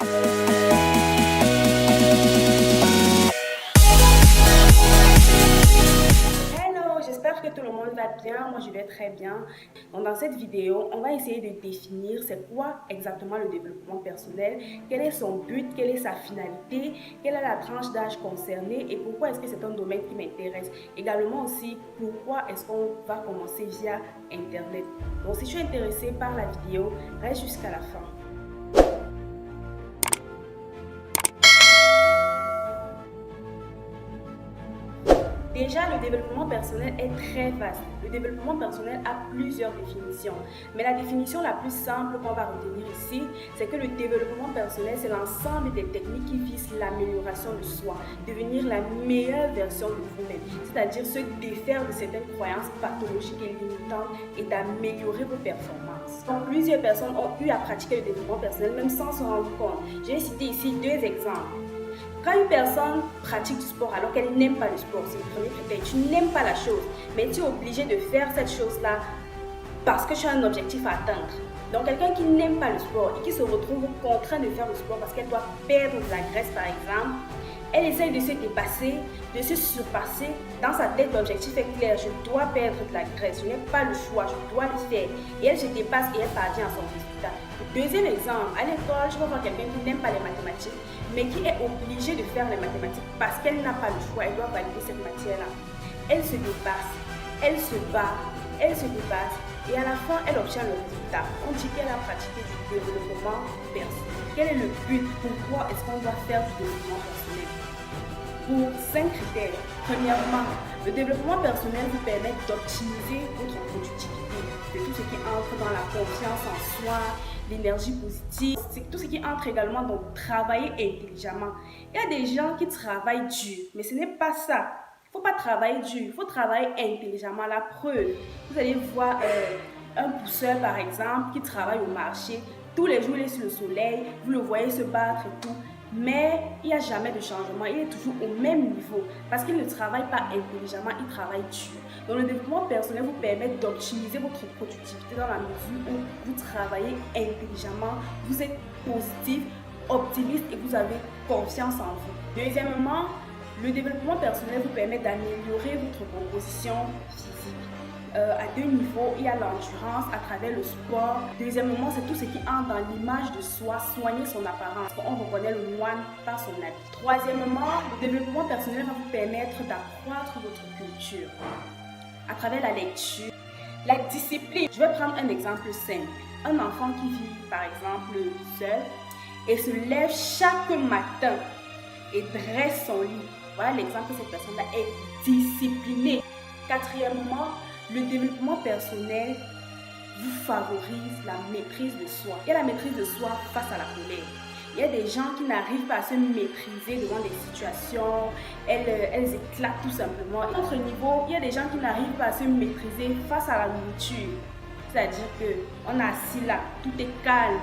Hello, j'espère que tout le monde va bien. Moi, je vais très bien. Donc, dans cette vidéo, on va essayer de définir c'est quoi exactement le développement personnel, quel est son but, quelle est sa finalité, quelle est la tranche d'âge concernée et pourquoi est-ce que c'est un domaine qui m'intéresse. Également aussi, pourquoi est-ce qu'on va commencer via Internet. Donc, si tu es intéressé par la vidéo, reste jusqu'à la fin. Déjà, le développement personnel est très vaste. Le développement personnel a plusieurs définitions. Mais la définition la plus simple qu'on va retenir ici, c'est que le développement personnel, c'est l'ensemble des techniques qui visent l'amélioration de soi, devenir la meilleure version de vous-même, c'est-à-dire se défaire de certaines croyances pathologiques et limitantes et d'améliorer vos performances. Donc, plusieurs personnes ont eu à pratiquer le développement personnel même sans se rendre compte. J'ai cité ici deux exemples. Quand une personne pratique du sport alors qu'elle n'aime pas le sport, c'est le premier critère. Tu n'aimes pas la chose, mais tu es obligé de faire cette chose-là parce que tu as un objectif à atteindre. Donc quelqu'un qui n'aime pas le sport et qui se retrouve contraint de faire le sport parce qu'elle doit perdre de la graisse par exemple, elle essaye de se dépasser, de se surpasser. Dans sa tête, l'objectif est clair, je dois perdre de la graisse, je n'ai pas le choix, je dois le faire. Et elle se dépasse et elle parvient à son résultat. Deuxième exemple, à l'école, je vais voir quelqu'un qui n'aime pas les mathématiques, mais qui est obligée de faire les mathématiques parce qu'elle n'a pas le choix, elle doit valider cette matière-là. Elle se dépasse, elle se bat, elle se dépasse et à la fin, elle obtient le résultat. On dit qu'elle a pratiqué du développement personnel. Quel est le but? Pourquoi est-ce qu'on doit faire du développement personnel? Pour 5 critères. Premièrement, le développement personnel vous permet d'optimiser votre productivité, de tout ce qui entre dans la confiance en soi, l'énergie positive, c'est tout ce qui entre également dans travailler intelligemment. Il y a des gens qui travaillent dur, mais ce n'est pas ça. Il ne faut pas travailler dur, il faut travailler intelligemment. La preuve, vous allez voir un pousseur par exemple qui travaille au marché, tous les jours il est sur le soleil, vous le voyez se battre et tout. Mais il n'y a jamais de changement, il est toujours au même niveau parce qu'il ne travaille pas intelligemment, il travaille dur. Donc le développement personnel vous permet d'optimiser votre productivité dans la mesure où vous travaillez intelligemment, vous êtes positif, optimiste et vous avez confiance en vous. Deuxièmement, le développement personnel vous permet d'améliorer votre composition physique. À deux niveaux, il y a l'endurance à travers le sport. Deuxièmement, c'est tout ce qui entre dans l'image de soi, soigner son apparence. On reconnaît le moine par son habit. Troisièmement, le développement personnel va vous permettre d'accroître votre culture à travers la lecture, la discipline. Je vais prendre un exemple simple. Un enfant qui vit par exemple seul et se lève chaque matin et dresse son lit. Voilà l'exemple que cette personne-là est disciplinée. Quatrièmement, le développement personnel vous favorise la maîtrise de soi. Il y a la maîtrise de soi face à la colère. Il y a des gens qui n'arrivent pas à se maîtriser devant des situations, elles éclatent tout simplement. À notre niveau, il y a des gens qui n'arrivent pas à se maîtriser face à la nourriture. C'est-à-dire qu'on est assis là, tout est calme.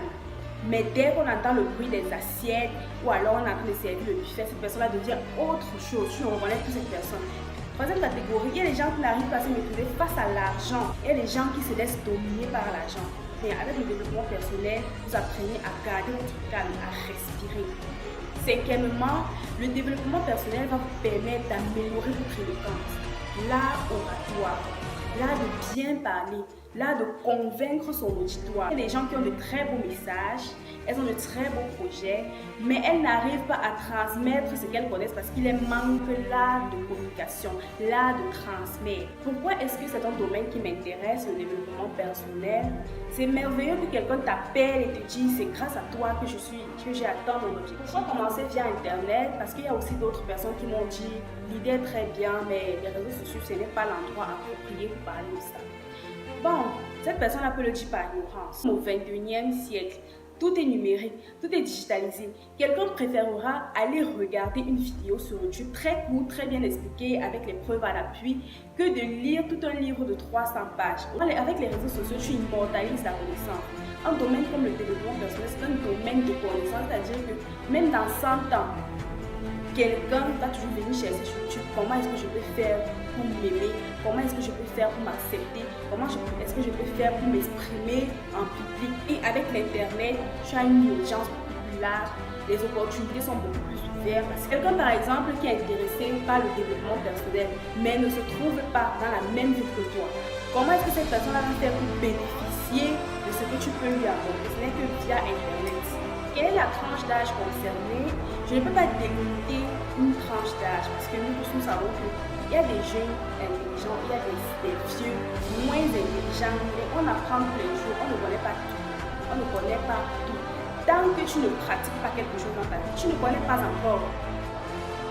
Mais dès qu'on entend le bruit des assiettes ou alors on est en train de servir le buffet, cette personne-là devient autre chose. Tu reconnais toute cette personne. Troisième catégorie, il y a des gens qui n'arrivent pas à se maîtriser face à l'argent. Il y a des gens qui se laissent dominer par l'argent. Mais avec le développement personnel, vous apprenez à garder votre calme, à respirer. Cinquièmement, le développement personnel va vous permettre d'améliorer votre éloquence, l'art oratoire, l'art de bien parler, l'art de convaincre son auditoire. Il y a des gens qui ont de très beaux messages, elles ont de très beaux projets, mais elles n'arrivent pas à transmettre ce qu'elles connaissent parce qu'il leur manque l'art de communication, l'art de transmettre. Pourquoi est-ce que c'est un domaine qui m'intéresse, le développement personnel? C'est merveilleux que quelqu'un t'appelle et te dise c'est grâce à toi que j'ai atteint mon objectif. Je vais commencer via Internet parce qu'il y a aussi d'autres personnes qui m'ont dit l'idée est très bien, mais les réseaux sociaux ce n'est pas l'endroit approprié pour parler de ça. Bon, cette personne peut le dire par ignorance. Au 21e siècle, tout est numérique, tout est digitalisé. Quelqu'un préférera aller regarder une vidéo sur YouTube très courte, très bien expliquée, avec les preuves à l'appui, que de lire tout un livre de 300 pages. Avec les réseaux sociaux, tu immortalises la connaissance. Un domaine comme le développement personnel, c'est un domaine de connaissance, c'est-à-dire que même dans 100 ans, quelqu'un va toujours venir chercher sur YouTube comment est-ce que je peux faire pour m'aimer, comment est-ce que je peux faire pour m'accepter, comment est-ce que je peux faire pour m'exprimer en public. Et avec l'internet, tu as une audience plus large, les opportunités sont beaucoup plus ouvertes. Quelqu'un par exemple qui est intéressé par le développement personnel mais ne se trouve pas dans la même ville que toi, comment est-ce que cette personne-là va faire pour bénéficier de ce que tu peux lui apporter? Ce n'est que via Internet. Quelle est la tranche d'âge concernée? Je ne peux pas délimiter une tranche d'âge parce que nous tous nous savons qu'il y a des jeunes intelligents, il y a des vieux moins intelligents, mais on apprend tous les jours, on ne connaît pas tout. On ne connaît pas tout. Tant que tu ne pratiques pas quelque chose dans ta vie, tu ne connais pas encore.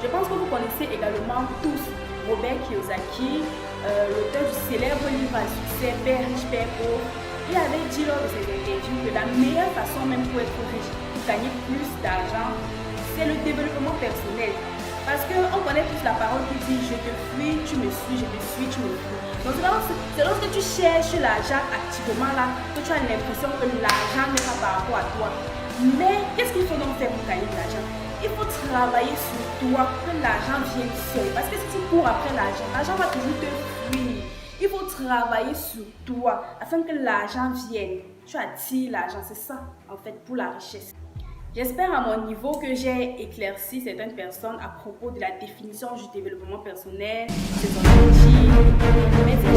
Je pense que vous connaissez également tous Robert Kiyosaki, l'auteur du célèbre livre à succès Père riche, Père pauvre. Il avait dit lors de ses interviews que la meilleure façon même pour être riche, pour gagner plus d'argent, c'est le développement personnel. Parce qu'on connaît tous la parole qui dit je te fuis, tu me suis, je te suis, tu me fuis. Donc c'est lorsque tu cherches l'argent activement là que tu as l'impression que l'argent n'est pas par rapport à toi. Mais qu'est-ce qu'il faut donc faire pour gagner de l'argent? Il faut travailler sur toi pour que l'argent vienne seul. Parce que si tu cours après l'argent, l'argent va toujours te fuir. Il faut travailler sur toi afin que l'argent vienne. Tu attires l'argent, c'est ça en fait pour la richesse. J'espère à mon niveau que j'ai éclairci certaines personnes à propos de la définition du développement personnel, de son outil. Merci.